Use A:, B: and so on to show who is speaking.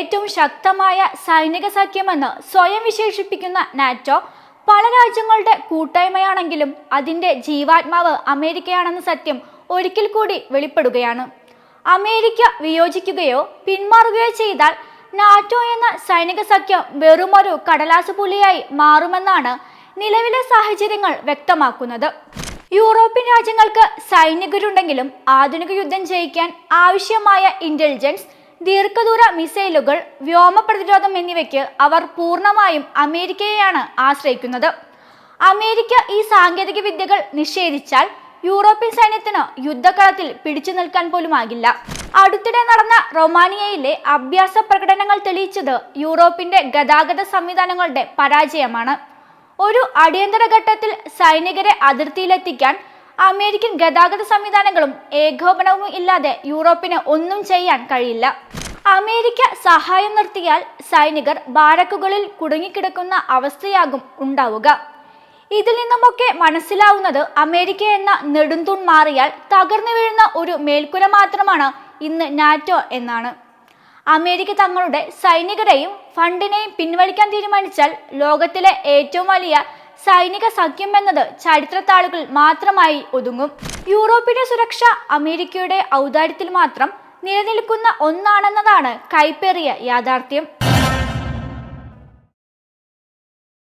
A: ഏറ്റവും ശക്തമായ സൈനിക സഖ്യമെന്ന് സ്വയം വിശേഷിപ്പിക്കുന്ന നാറ്റോ പല രാജ്യങ്ങളുടെ കൂട്ടായ്മയാണെങ്കിലും അതിന്റെ ജീവാത്മാവ് അമേരിക്കയാണെന്ന സത്യം ഒരിക്കൽ കൂടി വെളിപ്പെടുകയാണ്. അമേരിക്ക വിയോജിക്കുകയോ പിന്മാറുകയോ ചെയ്താൽ നാറ്റോ എന്ന സൈനിക സഖ്യം വെറുമൊരു കടലാസ് പുലിയായി മാറുമെന്നാണ് നിലവിലെ സാഹചര്യങ്ങൾ വ്യക്തമാക്കുന്നത്. യൂറോപ്യൻ രാജ്യങ്ങൾക്ക് സൈനികരുണ്ടെങ്കിലും ആധുനിക യുദ്ധം ജയിക്കാൻ ആവശ്യമായ ഇന്റലിജൻസ്, ദീർഘദൂര മിസൈലുകൾ, വ്യോമ പ്രതിരോധം എന്നിവയ്ക്ക് അവർ പൂർണ്ണമായും അമേരിക്കയെയാണ് ആശ്രയിക്കുന്നത്. അമേരിക്ക ഈ സാങ്കേതിക വിദ്യകൾ നിഷേധിച്ചാൽ യൂറോപ്യൻ സൈന്യത്തിന് യുദ്ധകളത്തിൽ പിടിച്ചു നിൽക്കാൻ പോലുമാകില്ല. അടുത്തിടെ നടന്ന റൊമാനിയയിലെ അഭ്യാസ പ്രകടനങ്ങൾ തെളിയിച്ചത് യൂറോപ്പിന്റെ ഗതാഗത സംവിധാനങ്ങളുടെ പരാജയമാണ്. ഒരു അടിയന്തര ഘട്ടത്തിൽ സൈനികരെ അതിർത്തിയിലെത്തിക്കാൻ അമേരിക്കൻ ഗതാഗത സംവിധാനങ്ങളും ഏകോപനവും ഇല്ലാതെ യൂറോപ്പിന് ഒന്നും ചെയ്യാൻ കഴിയില്ല. അമേരിക്ക സഹായം നിർത്തിയാൽ സൈനികർ ബാരക്കുകളിൽ കുടുങ്ങിക്കിടക്കുന്ന അവസ്ഥയാകും ഉണ്ടാവുക. ഇതിൽ നിന്നുമൊക്കെ മനസ്സിലാവുന്നത് അമേരിക്ക എന്ന നെടുന്തൂൺ മാറിയാൽ തകർന്നു വീഴുന്ന ഒരു മേൽക്കുര മാത്രമാണ് ഇന്ന് നാറ്റോ എന്നാണ്. അമേരിക്ക തങ്ങളുടെ സൈനികരെയും ഫണ്ടിനെയും പിൻവലിക്കാൻ തീരുമാനിച്ചാൽ ലോകത്തിലെ ഏറ്റവും വലിയ സൈനിക സഖ്യം എന്നത് ചരിത്രത്താളുകളിൽ മാത്രമായി ഒതുങ്ങും. യൂറോപ്പിന്റെ സുരക്ഷ അമേരിക്കയുടെ ഔദാര്യത്തിൽ മാത്രം നിലനിൽക്കുന്ന ഒന്നാണെന്നതാണ് കൈപ്പേറിയ യാഥാർത്ഥ്യം.